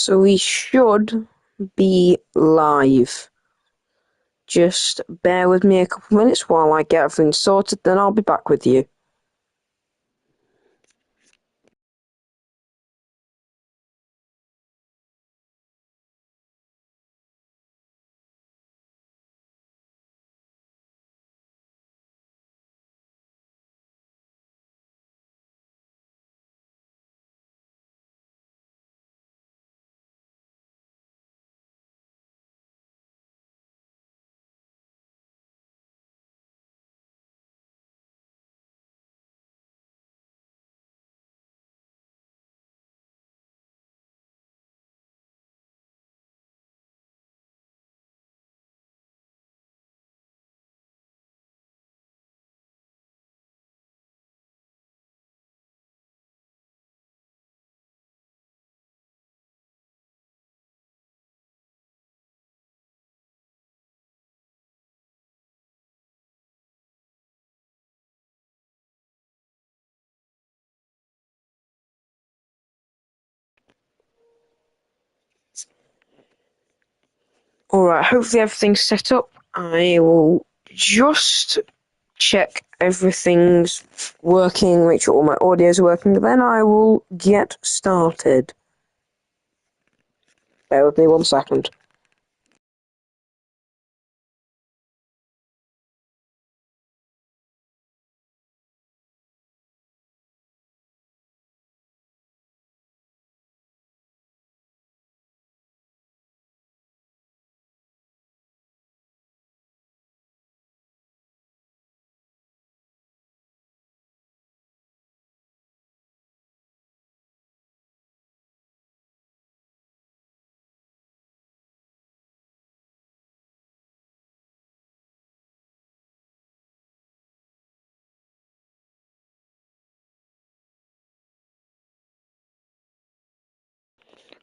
So we should be live. Just bear with me a couple of minutes while I get everything sorted, then I'll be back with you. Alright, hopefully everything's set up. I will just check everything's working, make sure all my audio's working, then I will get started. Bear with me 1 second.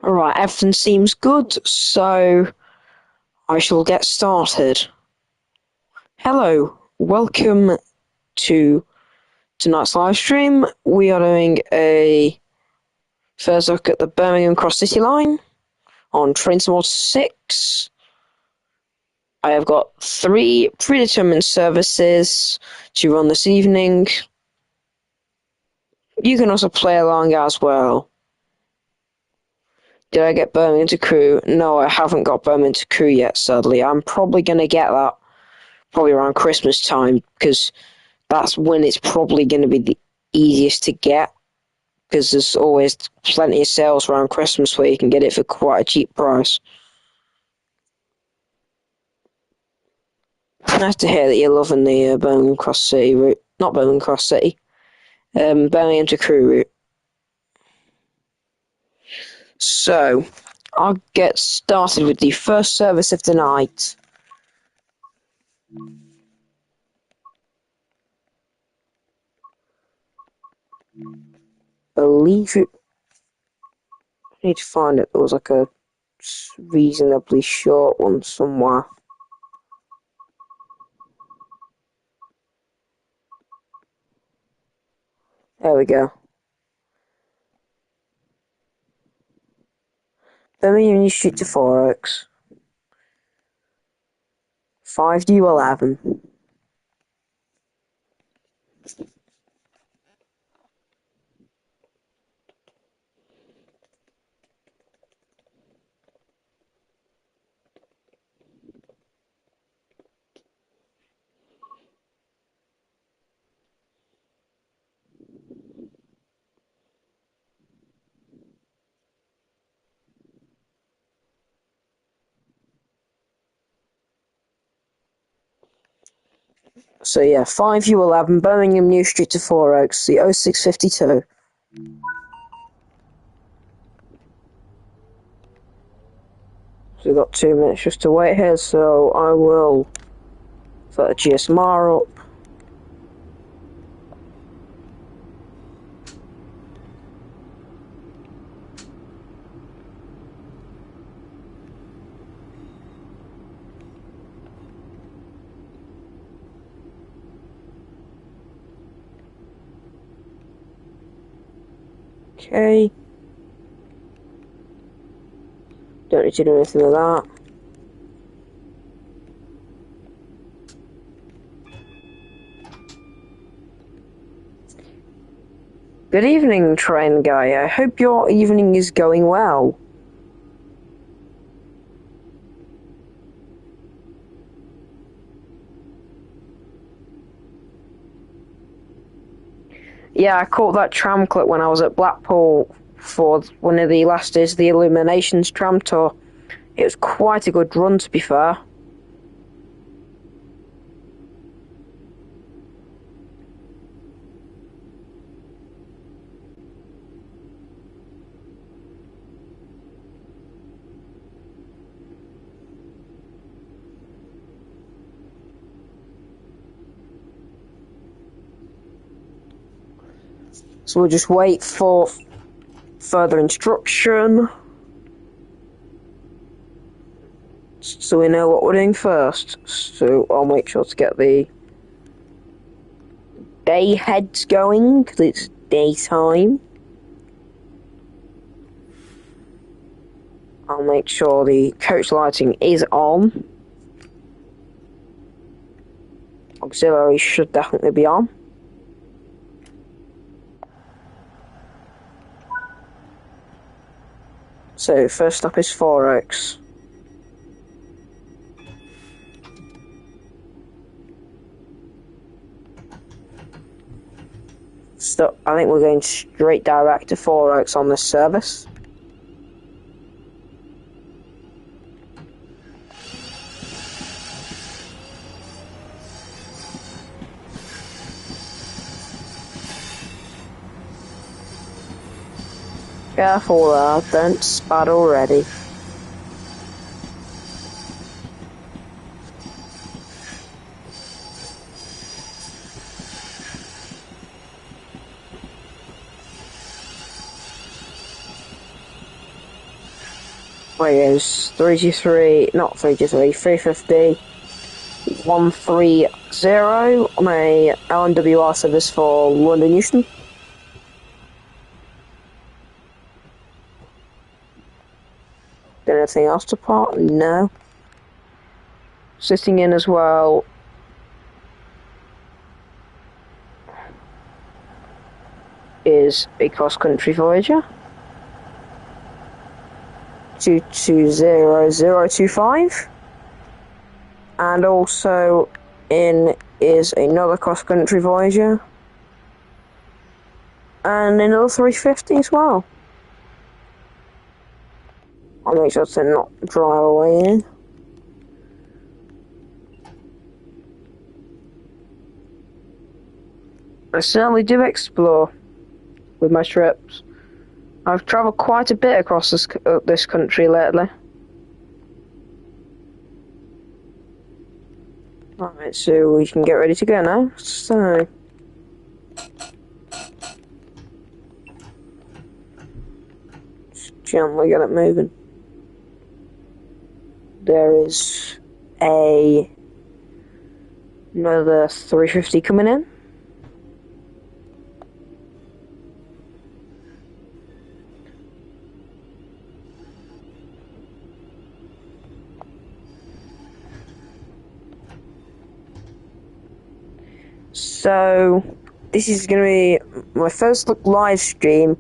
Alright, everything seems good, so I shall get started. Hello, welcome to tonight's live stream. We are doing a first look at the Birmingham Cross City line on Tsw6. I have got 3 predetermined services to run this evening. You can also play along as well. Did I get Birmingham to crew? No, I haven't got Birmingham to crew yet, sadly. I'm probably going to get that probably around Christmas time, because that's when it's probably going to be the easiest to get, because there's always plenty of sales around Christmas where you can get it for quite a cheap price. Nice to hear that you're loving the Birmingham Cross City route. Not Birmingham Cross City. Birmingham to crew route. So, I'll get started with the first service of the night. Believe it. I need to find it. There was like a reasonably short one somewhere. There we go. Birmingham New Street to 4 Oaks. 5U11. So yeah, 5U11, Birmingham New Street to 4 Oaks, the 0652. So we've got 2 minutes just to wait here, so I will put a GSMR up. Okay. 5U11, Birmingham New Street to 4 Oaks, the 0652. So we've got 2 minutes just to wait here, so I will put a GSMR up. Okay. 5U11, Birmingham New Street to 4 Oaks, the 0652. Okay. Don't need to do anything with that. Good evening, train guy. I hope your evening is going well. Yeah, I caught that tram clip when I was at Blackpool for one of the last days of the Illuminations tram tour. It was quite a good run, to be fair. So we'll just wait for further instruction, so we know what we're doing first. So I'll make sure to get the day heads going, because it's daytime. I'll make sure the coach lighting is on. Auxiliary should definitely be on. So first stop is 4 Oaks. I think we're going straight direct to 4 Oaks on this service. Careful there, don't spud already. Wait, it's 323, not 323, 350, 130 on a LNWR service for London Euston. Anything else to part? No. Sitting in as well is a cross-country Voyager. 220025. And also in is another cross-country Voyager. And another 350 as well. I'll make sure to not drive away in. I certainly do explore with my trips. I've travelled quite a bit across this country lately. Alright, so we can get ready to go now. So just gently get it moving. There is another 350 coming in. So this is going to be my first look live stream.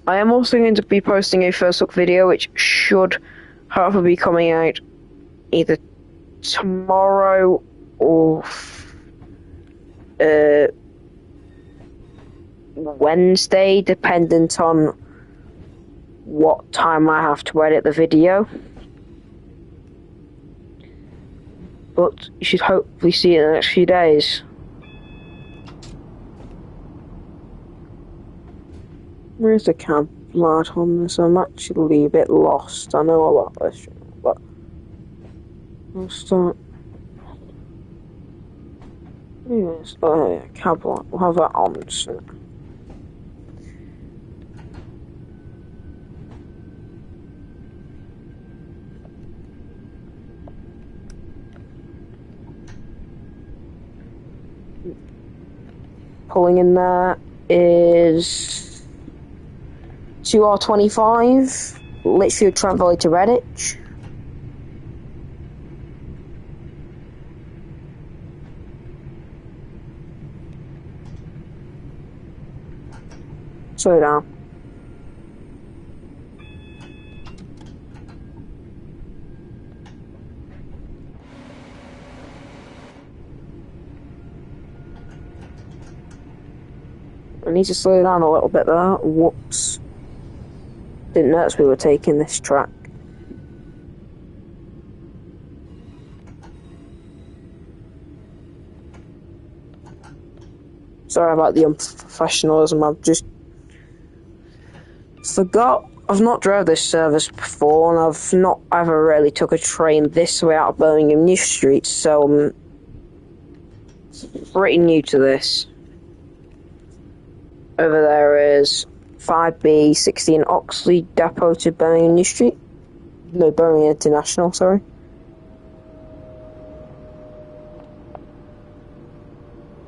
I am also going to be posting a first look video, which should hopefully be coming out either tomorrow or Wednesday, dependent on what time I have to edit the video. But you should hopefully see it in the next few days. Where's the cab light on this? I'm actually a bit lost. I know about this, but I'll start. Yes, cab light. We'll have that on soon. Pulling in there is 2R25 literally Trent Valley to Redditch. Slow down. I need to slow down a little bit there. Whoops. Didn't notice we were taking this track. Sorry about the unprofessionalism, I've just forgot. I've not drove this service before, and I've not ever really took a train this way out of Birmingham New Street, so I'm pretty new to this. Over there is 5B 16 Oxley Depot to Birmingham New Street. No, Birmingham International, sorry.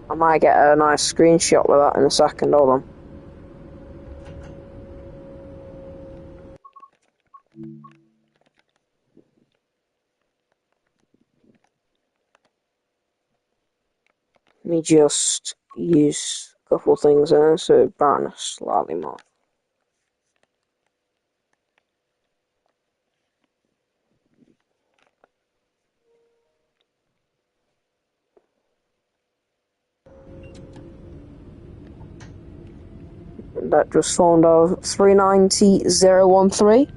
I might get a nice screenshot with that in a second, hold on. Let me just use a couple of things there so brighten slightly more. That just spawned of 390013.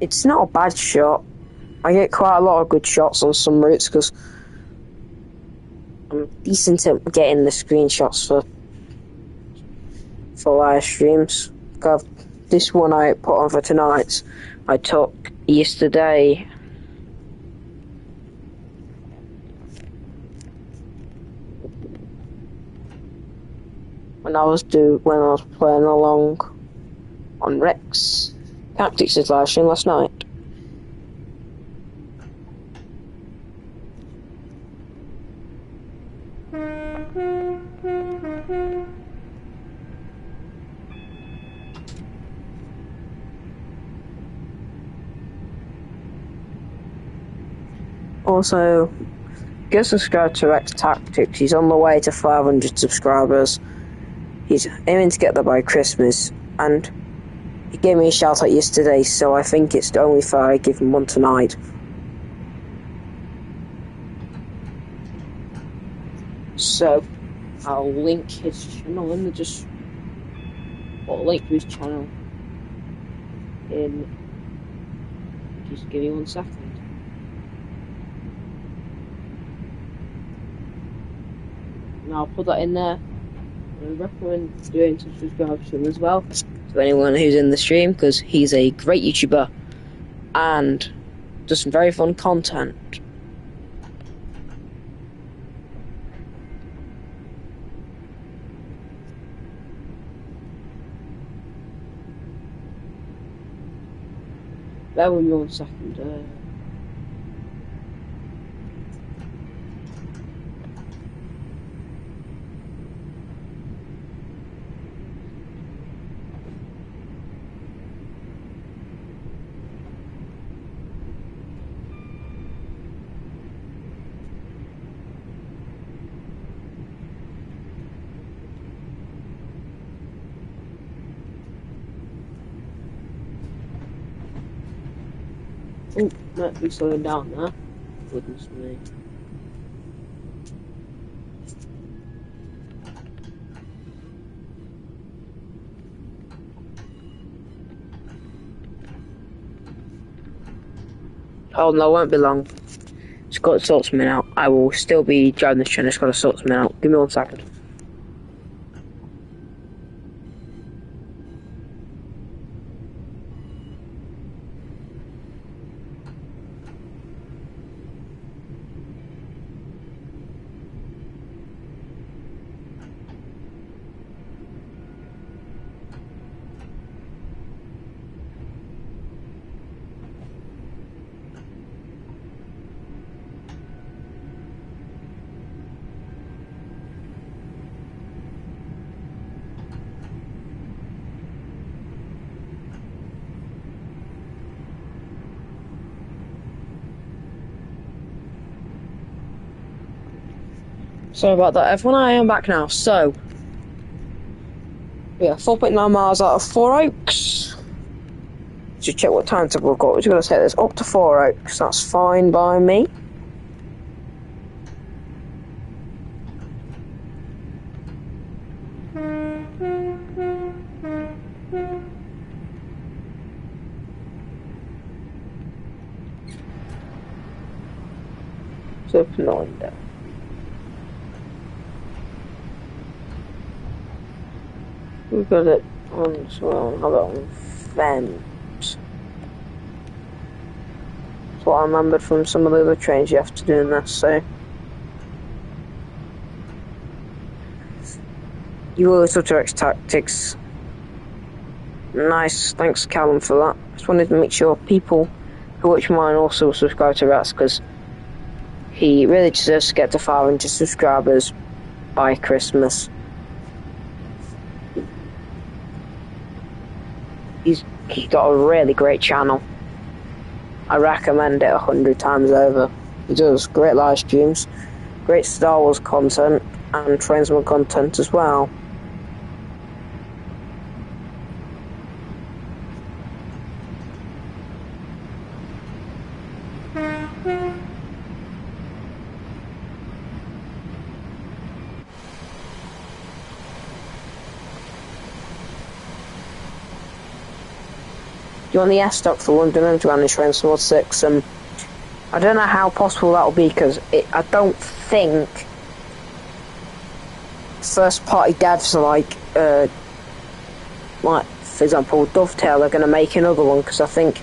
It's not a bad shot. I get quite a lot of good shots on some routes because I'm decent at getting the screenshots for live streams. This one I put on for tonight, I took yesterday. When I was playing along on Rex Tactics' live stream last night. Also, go subscribe to Rex Tactics. He's on the way to 500 subscribers. He's aiming to get there by Christmas, and he gave me a shout out yesterday, so I think it's only fair I give him one tonight. So, I'll link his channel in the link to his channel in. Just give me 1 second. And I'll put that in there. I recommend doing some subscribe to him as well, to anyone who's in the stream, because he's a great YouTuber and does some very fun content. Bear with me 1 second. Oh, might be slowing down there. Goodness me. Oh no, it won't be long. Just got to sort something out. I will still be driving this train, just got to sort something out. Give me 1 second. Sorry about that, everyone. I am back now. So, yeah, 4.9 miles out of Four Oaks. Just check what timetable we've got. We're just going to set this up to Four Oaks. That's fine by me. So, open the window. We've got it on as well. Have it on vent. That's what I remembered from some of the other trains you have to do in this, so. You will Tsw6 tactics. Nice, thanks Callum for that. Just wanted to make sure people who watch mine also subscribe to Rats, because he really deserves to get to 500 subscribers by Christmas. He's got a really great channel. I recommend it 100 times over. He does great live streams, great Star Wars content, and Trainsman content as well. You want the S-Stock for London Underground in Tsw6? I don't know how possible that will be, because I don't think first-party devs are like, for example, Dovetail are going to make another one, because I think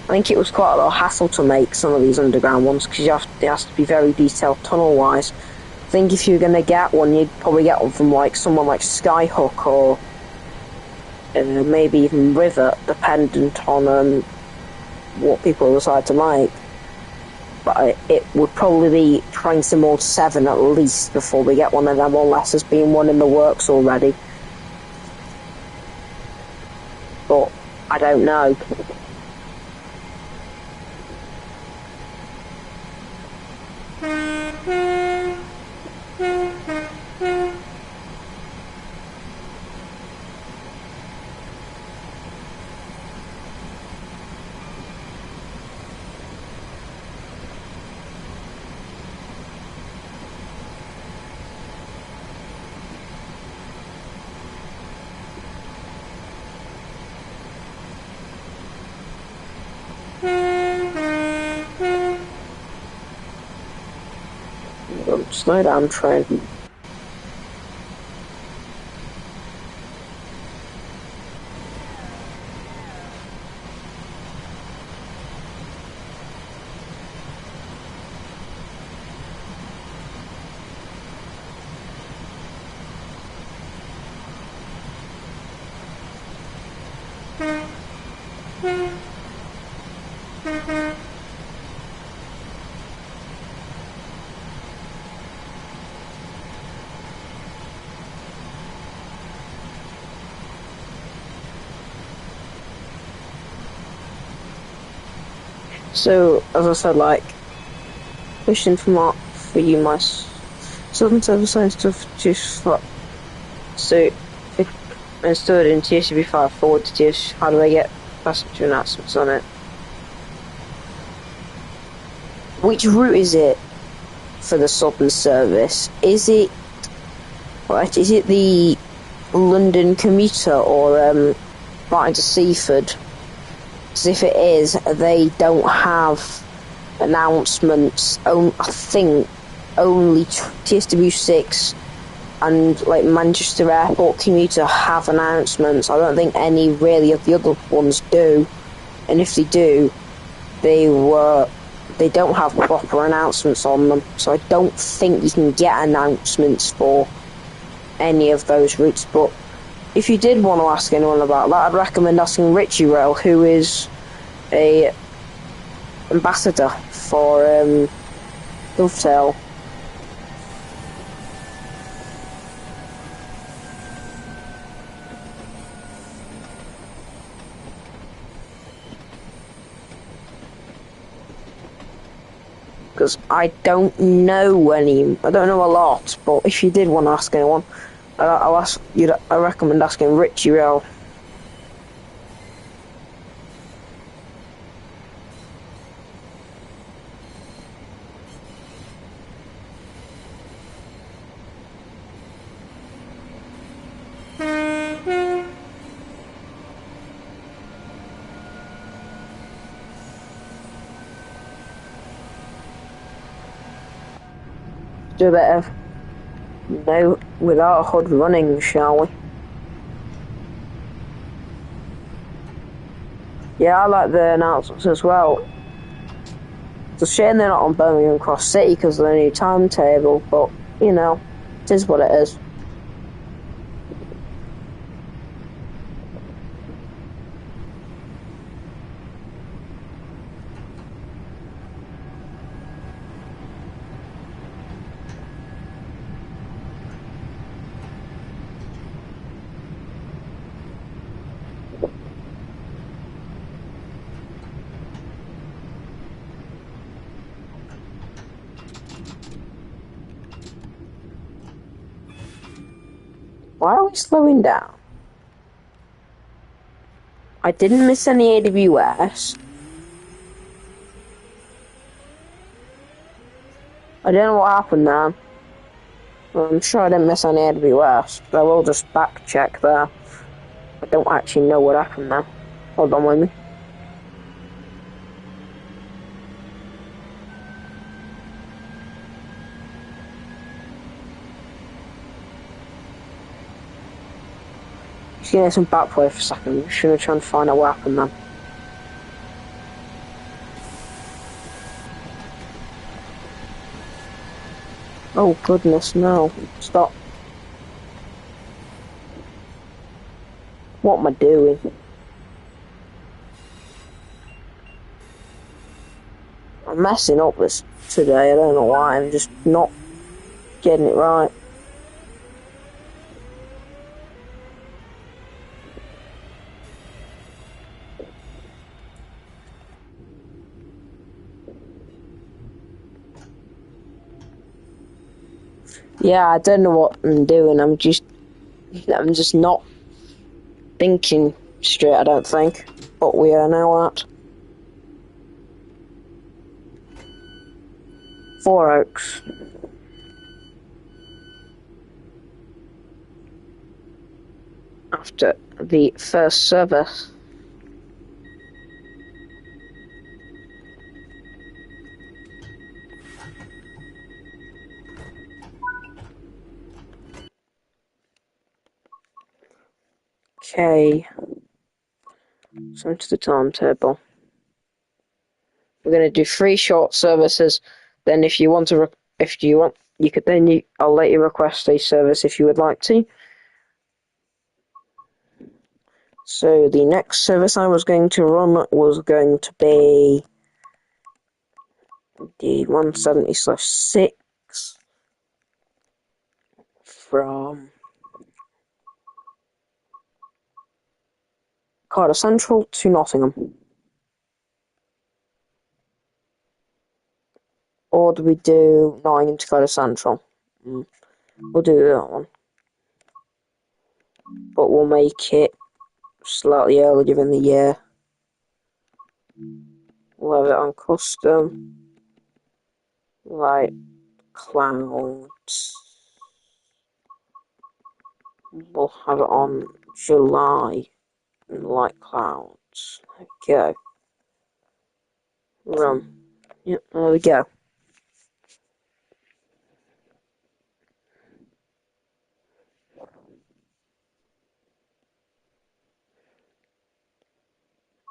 it was quite a lot of hassle to make some of these underground ones, because it has to be very detailed tunnel-wise. I think if you're going to get one, you'd probably get one from someone like Skyhook or maybe even Rivet, dependent on what people decide to make. But it would probably be Train Sim World 7 at least before we get one of them, unless there's been one in the works already. But I don't know. Slow down, train. So, as I said, pushing for you, my Southern Service Science stuff, just so, instead in TSB5 forward to TS, how do I get passenger announcements on it? Which route is it for the Southern Service? Is it the London commuter or right into Seaford? Because if it is, they don't have announcements. I think only TSW6 and Manchester Airport commuter have announcements. I don't think any really of the other ones do, and if they do, they don't have proper announcements on them. So I don't think you can get announcements for any of those routes. But if you did want to ask anyone about that, I'd recommend asking Richie Rail, who is a ambassador for Dovetail. because I don't know I don't know a lot. But if you did want to ask anyone, I'll ask you. I recommend asking Richie Rell. Do a bit of no without a hood running, shall we? Yeah, I like the announcements as well. It's a shame they're not on Birmingham Cross City because of the new timetable, but you know, it is what it is. Why are we slowing down? I didn't miss any AWS. I don't know what happened there. I'm sure I didn't miss any AWS, but I will just back check there. I don't actually know what happened there. Hold on with me. Just gonna some backplay for a second. I'm just gonna try and find out what happened then. Oh goodness, no. Stop. What am I doing? I'm messing up this today, I don't know why, I'm just not getting it right. Yeah, I don't know what I'm doing, I'm just not thinking straight, I don't think. But we are now at Four Oaks. After the first service. Okay. So into the timetable. We're going to do 3 short services. Then if you want, you could then, I'll let you request a service if you would like to. So the next service I was going to run was going to be the 170/6 from Cardiff Central to Nottingham. Or do we do Nottingham to Cardiff Central? We'll do that one. But we'll make it slightly earlier given the year. We'll have it on custom. Light clouds. We'll have it on July. Light clouds. There we go. Run. Yep, there we go.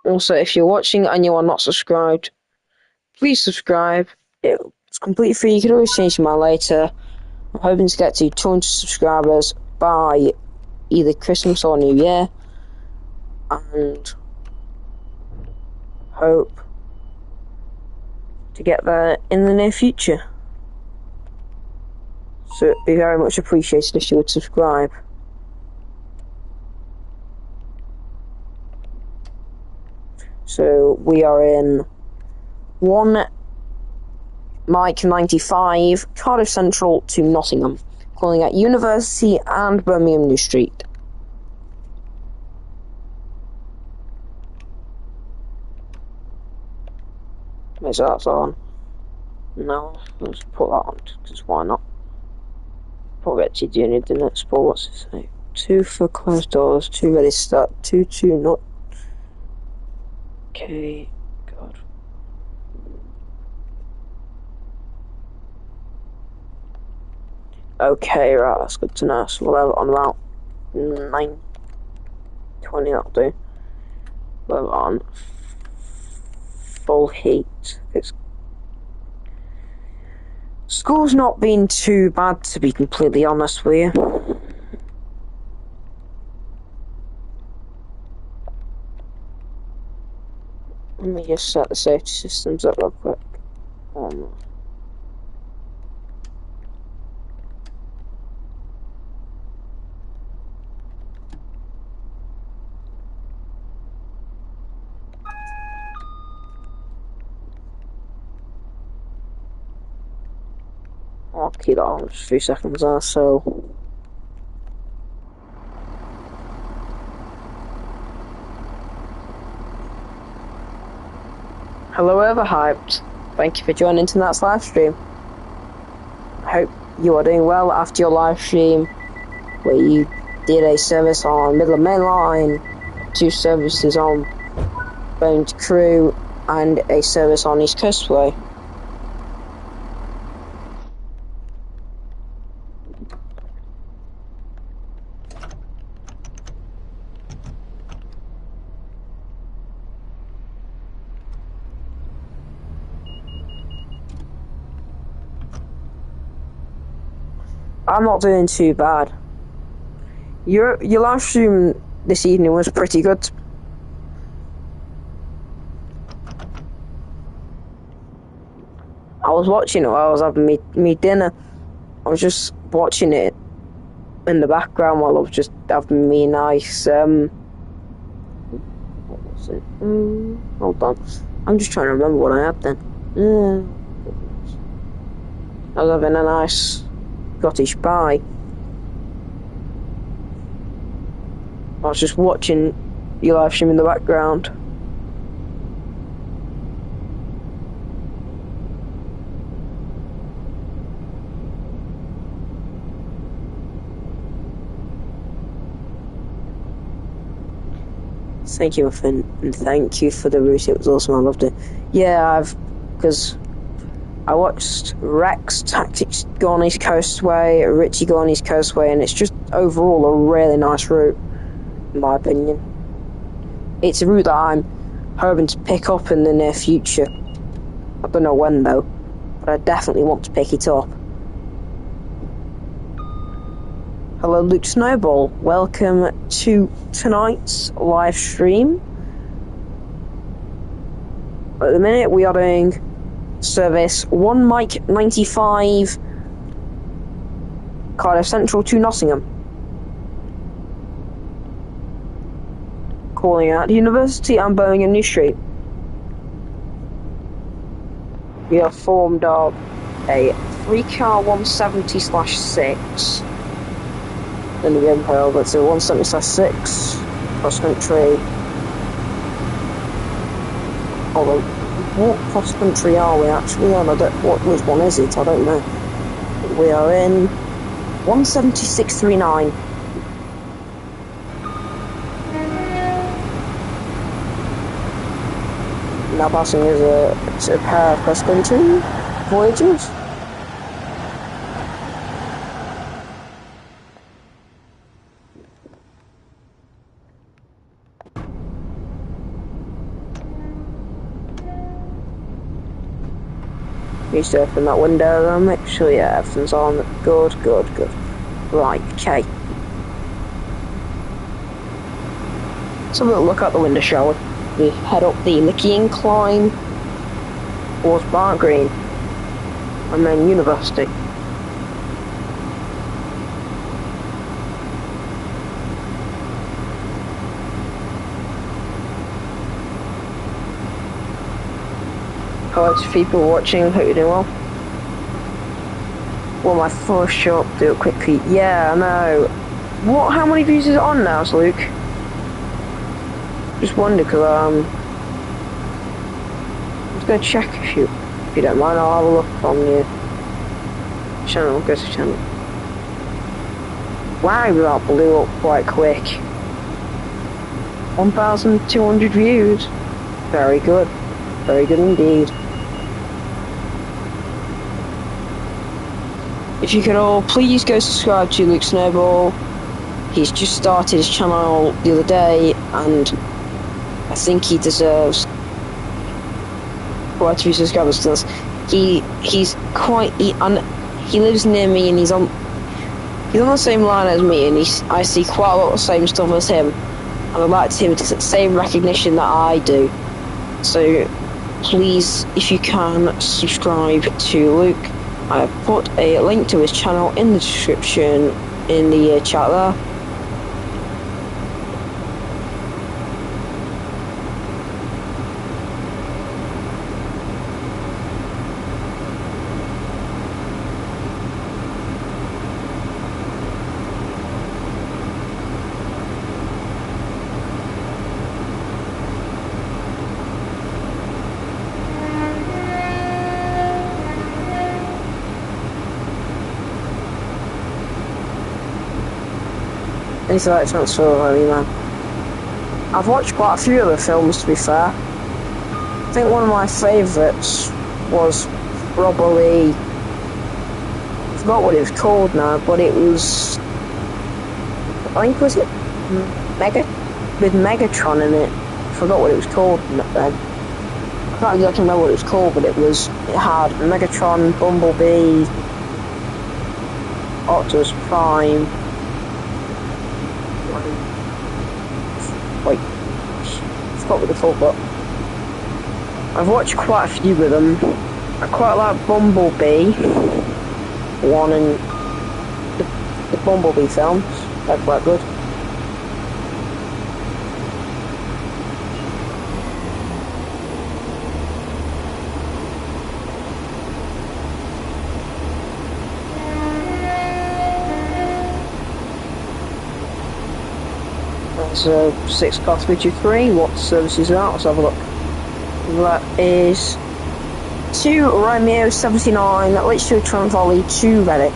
Also, if you're watching and you are not subscribed, please subscribe. It's completely free. You can always change your mind later. I'm hoping to get to 200 subscribers by either Christmas or New Year. And hope to get there in the near future. So it'd be very much appreciated if you would subscribe. So we are in 1 Mike 95, Cardiff Central to Nottingham, calling at University and Birmingham New Street. Is that on? No, let's put that on, because why not? Probably actually do need the next ball. What's it say? 2 for closed doors, 2 ready to start, 2-2 not. Okay, God. Okay, right, that's good to know. So we'll have it on about 9:20, that'll do. We'll have it on full heat. School's not been too bad, to be completely honest with you. Let me just set the safety systems up real quick. I'll keep that on just a few seconds or so. Hello, Overhyped. Thank you for joining tonight's live stream. I hope you are doing well after your live stream, where you did a service on Midland Main Line, 2 services on Bones Crew, and a service on East Coastway. I'm not doing too bad. Your live stream this evening was pretty good. I was watching it while I was having me dinner. I was just watching it in the background while I was just having me nice, what was it? Hold on. I'm just trying to remember what I had then. I was having a nice Scottish pie. I was just watching your live stream in the background. Thank you, Muffin, and thank you for the route. It was awesome. I loved it. Yeah, because I watched Rex Tactics go on East Coastway, Richie go on East Coastway, and it's just overall a really nice route, in my opinion. It's a route that I'm hoping to pick up in the near future. I don't know when though, but I definitely want to pick it up. Hello, Luke Snowball. Welcome to tonight's live stream. At the minute, we are doing service 1 Mike 95 Cardiff Central to Nottingham. Calling out University and Birmingham New Street. We are formed of a 3-car 170/6. Then the Empire, that's a 170/6 cross country. Although, what cross country are we actually on? Which one is it? I don't know. We are in 17639. Now passing is a pair of cross country voyages. Needs to open that window and make sure everything's on. Good. Right, okay. Let's have a little look out the window, shall we? We head up the Licky Incline towards Bar Green and then University. Hello to people watching, hope you're doing well. Well, my first shot, do it quickly. Yeah, I know. What? How many views is it on now, Luke? Just wonder, because I'm just gonna check if you don't mind. I'll have a look on your channel. Go to channel. Wow, that blew up quite quick. 1,200 views. Very good. Very good indeed. If you could all please go subscribe to Luke Snowball. He's just started his channel the other day, and I think he deserves quite a few subscribers to this. He lives near me, and he's on the same line as me, and I see quite a lot of the same stuff as him, and I'd like him to get the same recognition that I do. So please, if you can, subscribe to Luke. I have put a link to his channel in the description in the chat there. He's like transfer, I mean, man. I've watched quite a few of the films, to be fair. I think one of my favourites was probably, I forgot what it was called now, but it was, I think, was it with Megatron in it? I forgot what it was called then. I can't exactly remember what it was called, but it had Megatron, Bumblebee, Optimus Prime. Wait, I forgot what they're called, but I've watched quite a few of them. I quite like Bumblebee, one and the Bumblebee films. They're quite good. So, Tsw6 Birmingham Cross City, what service is that? Let's have a look. That is 2 Romeo 79, that leads to Trent Valley to Redditch.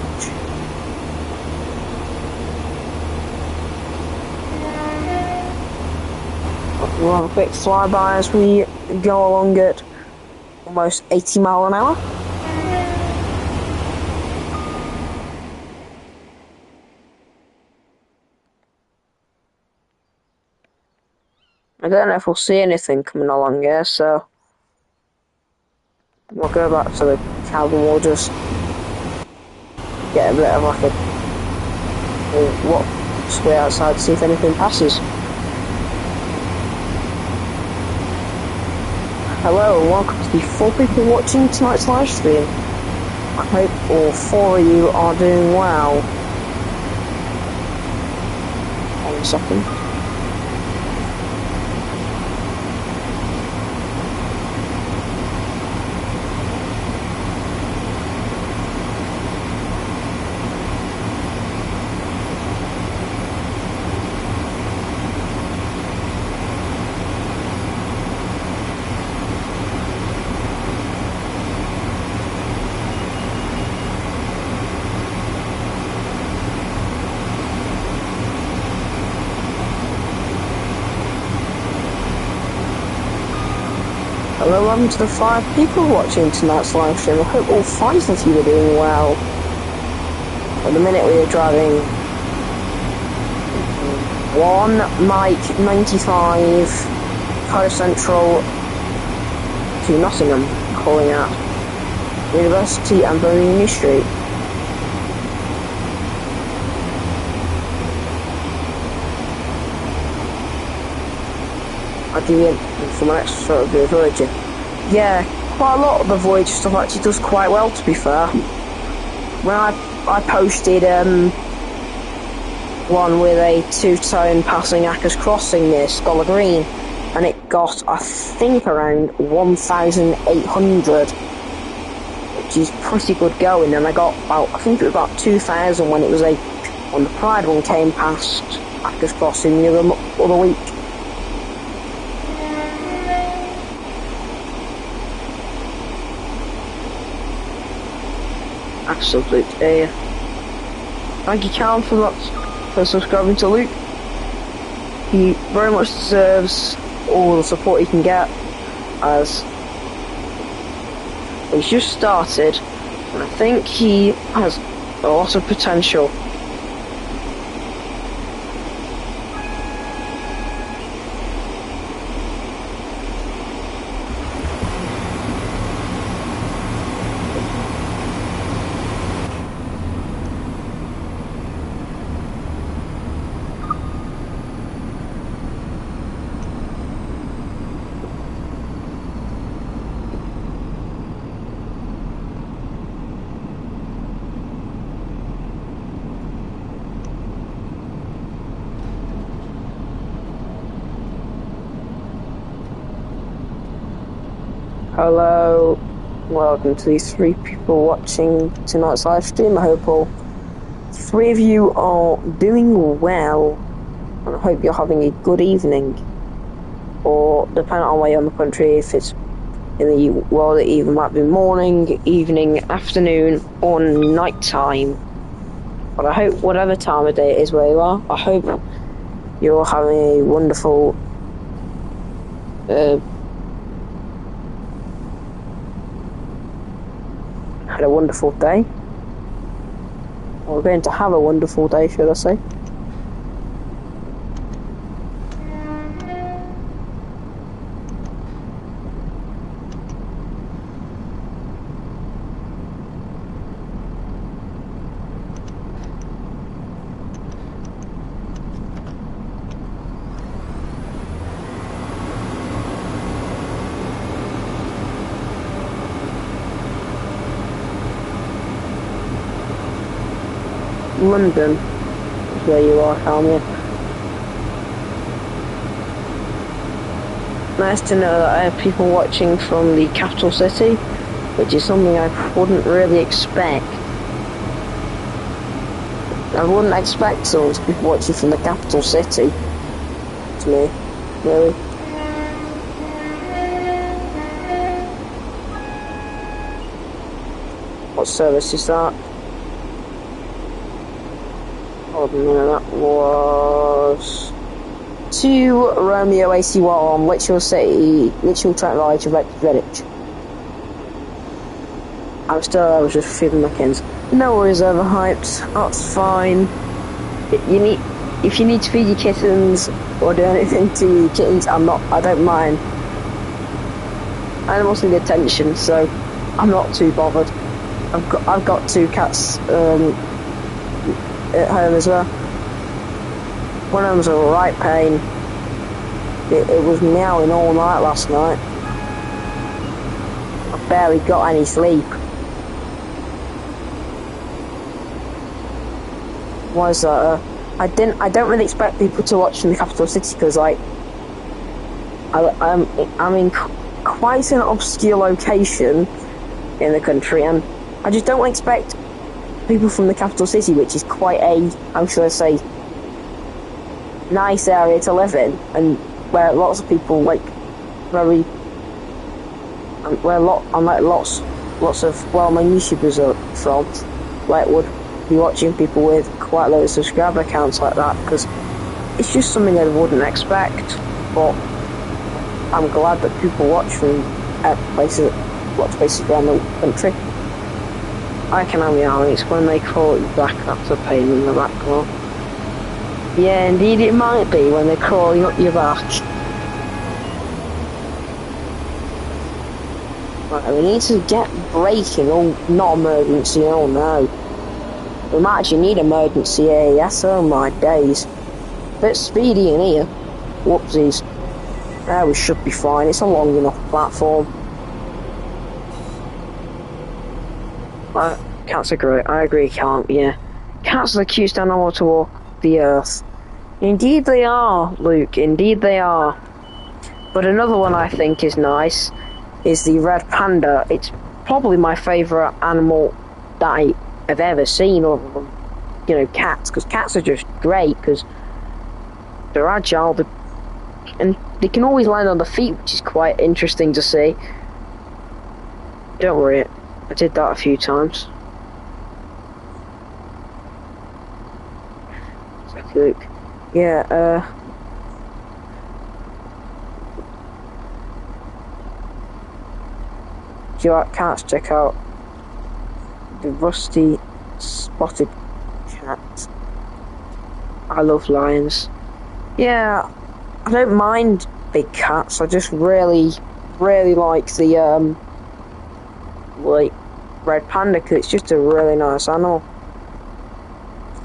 We'll have a quick flyby as we go along at almost 80 miles an hour. I don't know if we'll see anything coming along here, so we'll go back to the cab and we'll just get a bit of like a watch way outside to see if anything passes. Hello and welcome to the 4 people watching tonight's live stream. I hope all 4 of you are doing well. Hold on a second. Hello, welcome to the 5 people watching tonight's live stream. I hope all 5 of you are doing well. At the minute we are driving 1 Mike 95 Cardiff Central to Nottingham, calling out University and Birmingham Street. I'll give you from an extra sort of the Voyager. Yeah, quite a lot of the Voyager stuff actually does quite well, to be fair. When I posted one with a 2-tone passing Acker's Crossing near Scholar Green, and it got, I think, around 1,800 which is pretty good going. And I got about, I think it was about 2,000 when the Pride one came past Actors Crossing the other week. Absolute dear. Thank you, Callum, for subscribing to Luke. He very much deserves all the support he can get, as he's just started, and I think he has a lot of potential. Hello, welcome to these 3 people watching tonight's live stream. I hope all 3 of you are doing well, and I hope you're having a good evening, or depending on where you're in the country, if it's in the world, it either might be morning, evening, afternoon, or night time. But I hope whatever time of day it is where you are, I hope you're having a wonderful had a wonderful day. Or going to have a wonderful day, should I say. London is where you are, Calmia. Nice to know that I have people watching from the capital city, which is something I wouldn't really expect. I wouldn't expect someone to be watching from the capital city. To me, really. What service is that? That was 2 Romeo 81, Lichfield City, Lichfield Trent Ride to Redditch. I was just feeling my kins. No worries, overhyped. That's fine. If you need to feed your kittens or do anything to your kittens, I don't mind. Animals need attention, so I'm not too bothered. I've got 2 cats. At home as well. One of them's a right pain. It was meowing all night last night. I barely got any sleep. Why is that? I don't really expect people to watch in the capital city because I'm in quite an obscure location in the country, and I just don't expect people from the capital city, which is quite a, how should I say, nice area to live in, and where lots of people lots of well-known YouTubers are from, would be watching people with quite low subscriber accounts like that, because it's just something I wouldn't expect. But I'm glad that people watch from lots of places around the country. I can have the Alex when they call you back, that's a pain in the back door. Yeah, indeed it might be when they're crawling up your back. Right, we need to get braking. Oh, not emergency, oh no. We might actually need emergency AES, oh my days. Bit speedy in here. Whoopsies. There, we should be fine, it's a long enough platform. Cats are great. I agree, Callum. Yeah, cats are the cutest animal to walk the earth. Indeed they are, Luke. Indeed they are. But another one I think is nice is the red panda. It's probably my favourite animal that I have ever seen, other than, cats, because cats are just great, because they're agile, and they can always land on their feet, which is quite interesting to see. Don't worry, I did that a few times. Look. Yeah, if you like cats, check out the rusty spotted cat. I love lions. Yeah, I don't mind big cats. I just really like the like red panda, because it's just a really nice animal.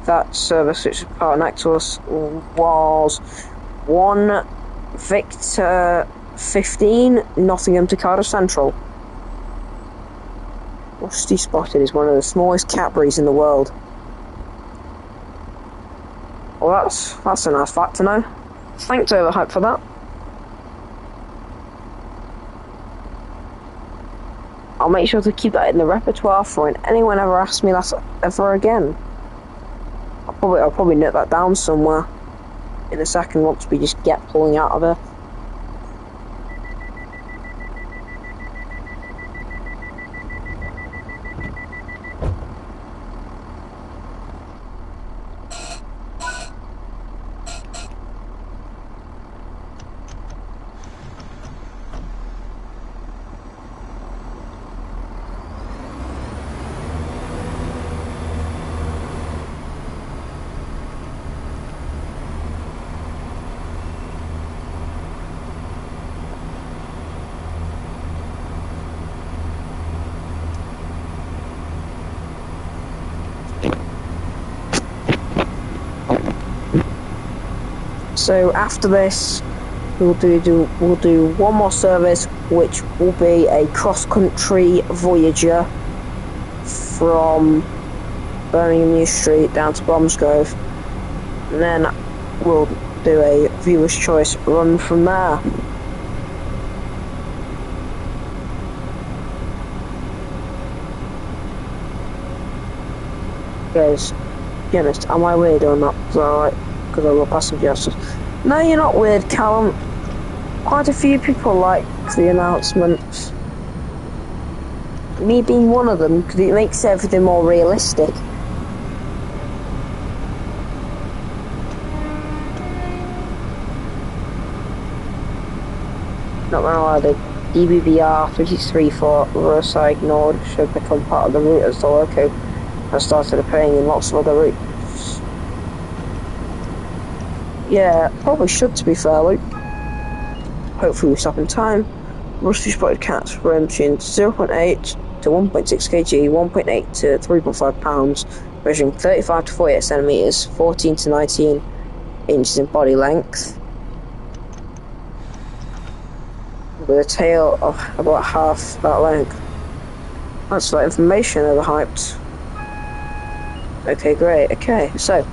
That service which was part next to us was 1 Victor 15, Nottingham to Cardiff Central. Rusty Spotted is one of the smallest cat breeds in the world. Well, that's a nice fact to know. Thanks, Overhype, for that. I'll make sure to keep that in the repertoire for when anyone ever asks me that ever again. I'll probably note that down somewhere in a second once we just get pulling out of it. So after this, we'll do one more service, which will be a cross-country Voyager from Birmingham New Street down to Bromsgrove, and then we'll do a viewer's choice run from there. Guys, to be honest, am I weird or not? Because I love passengers. No, you're not weird, Callum. Quite a few people like the announcements. Me being one of them, because it makes everything more realistic. Not gonna lie, the DBBR 334 roads I ignored should become part of the route as the loco has started appearing in lots of other routes. Yeah, probably should, to be fair, Luke. Hopefully we stop in time. Rusty Spotted Cats range between 0.8 to 1.6 kg, 1.8 to 3.5 pounds, measuring 35 to 48 centimetres, 14 to 19 inches in body length, with a tail of about half that length. That's that information overhyped. Okay, great. Okay, so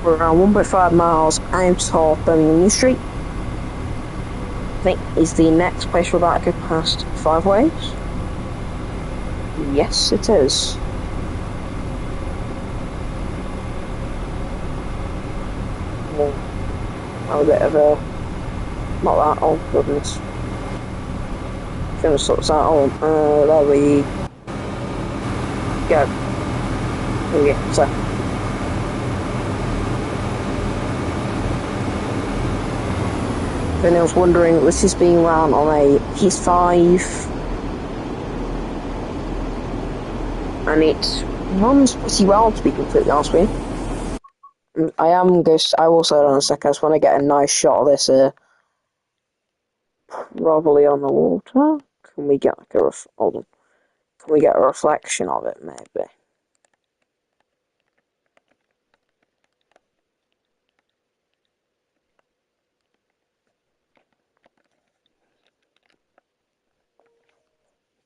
we're around 1.5 miles out of Birmingham New Street. I think is the next place we're about to go past 5 ways. Yes, it is. A bit of a... not that, oh goodness. Gonna sort this out. Oh, there we go. There we go, so. If anyone's wondering, this is being run on a PS5, and it runs pretty well, to be completely honest with you. I will say it in a second. I just want to get a nice shot of this probably on the water. Can we get like a hold on? Can we get a reflection of it, maybe?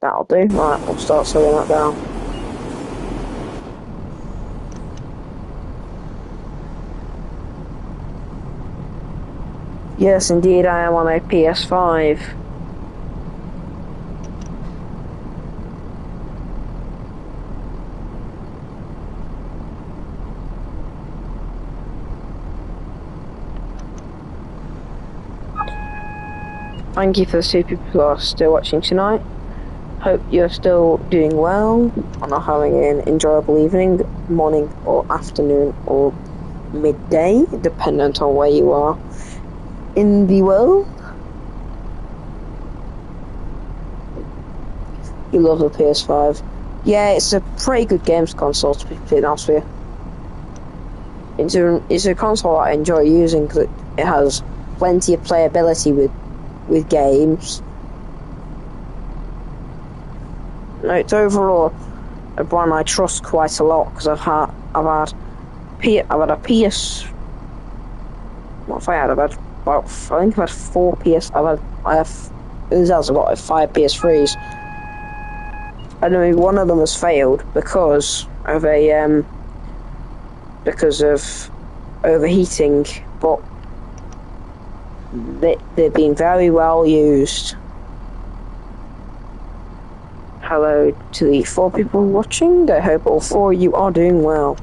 That'll do. Right, we'll start slowing that down. Yes, indeed, I am on a PS5. thank you for the 2 people who are still watching tonight. Hope you're still doing well and are having an enjoyable evening, morning or afternoon or midday, dependent on where you are in the world. You love the PS5. Yeah, it's a pretty good games console, to be completely honest with you. It's a console I enjoy using because it has plenty of playability with games. It's overall a brand I trust quite a lot because I've had a PS. What have I had? I think I've had 4 PS. I've got 5 PS3s. I know one of them has failed because of overheating, but they've been very well used. Hello to the 4 people watching. I hope all 4 of you are doing well.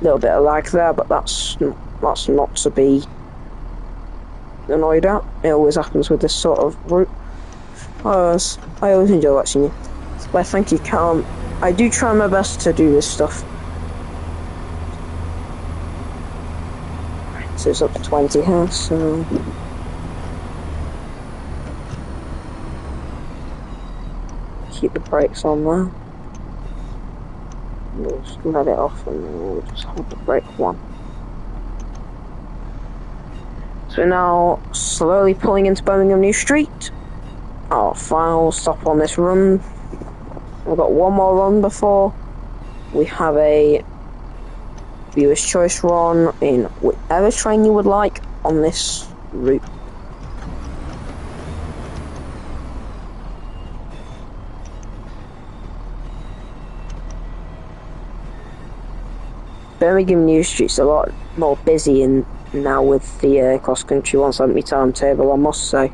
A little bit of lag there, but that's not to be annoyed at. It always happens with this sort of route. I always enjoy watching you. But thank you, Callum. I do try my best to do this stuff. So it's up to 20 here, so... keep the brakes on there. We'll just let it off and we'll just hold the brake 1. So we're now slowly pulling into Birmingham New Street. Our final stop on this run. We've got one more run before we have a viewer's choice run in whichever train you would like on this route. Birmingham New Street's a lot more busy now with the cross-country 170 timetable, I must say.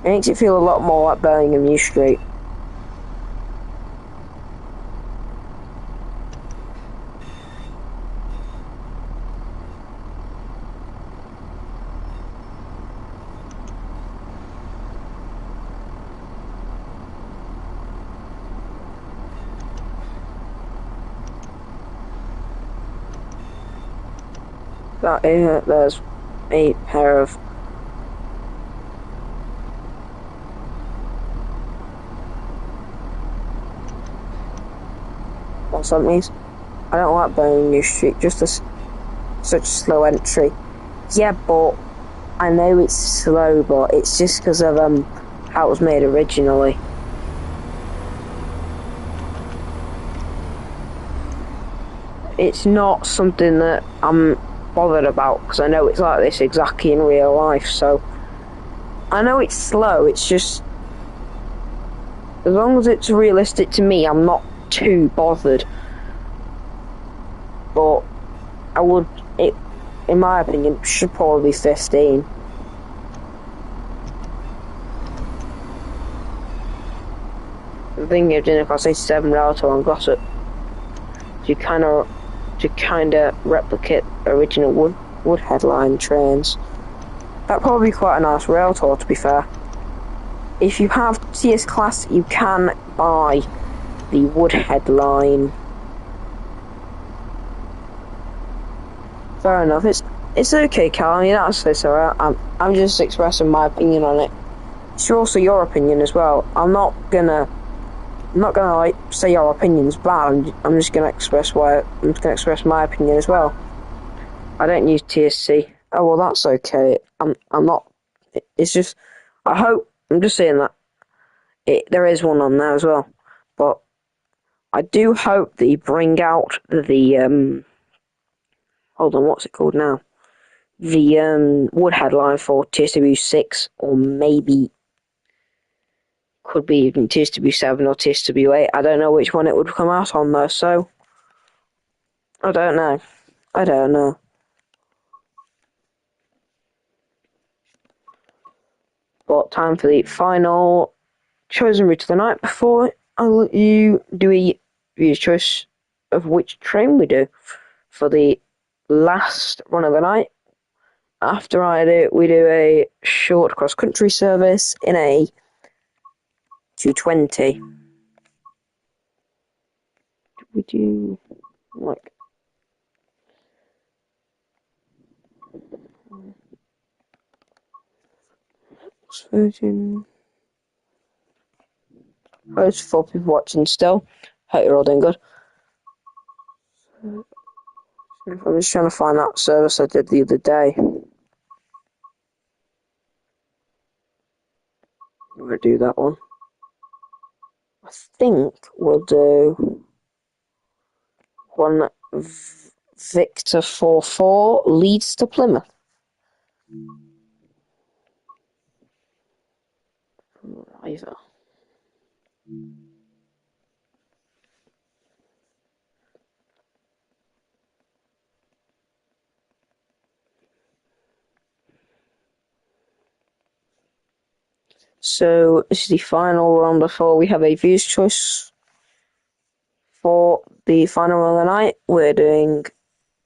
It makes it feel a lot more like Birmingham New Street. There's a pair of something. I don't like Birmingham New Street, just such slow entry. Yeah, but I know it's slow, but it's just because of how it was made originally. It's not something that I'm bothered about because I know it's like this exactly in real life, so I know it's slow. It's just as long as it's realistic to me, I'm not too bothered. But in my opinion, it should probably be 15. I'm thinking of doing a Class 87 router on Gossip to kind of replicate original wood headline trains. That'd probably be quite a nice rail tour, to be fair. If you have TS Class, you can buy the wood headline. Fair enough. It's okay, Cal. I mean, that's alright. I'm just expressing my opinion on it. It's also your opinion as well. I'm not gonna like say your opinion's bad. I'm just gonna express my opinion as well. I don't use TSC. Oh well, that's okay. I'm not. It's just. I'm just saying that there is one on there as well, but I do hope that you bring out the hold on, what's it called now? The wood headline for Tsw6, or maybe could be even Tsw7 or Tsw8. I don't know which one it would come out on though, so I don't know. But time for the final chosen route of the night before I'll let you do a viewer's choice of which train we do. for the last run of the night. After we do a short cross-country service in a 220. We do like Virgin. There's 4 people watching still. Hope you're all doing good. I'm just trying to find that service I did the other day. We'll do that one. I think we'll do one Victor 44 Leeds to Plymouth. Either. So this is the final run before we have a viewer's choice. For the final run of the night, we're doing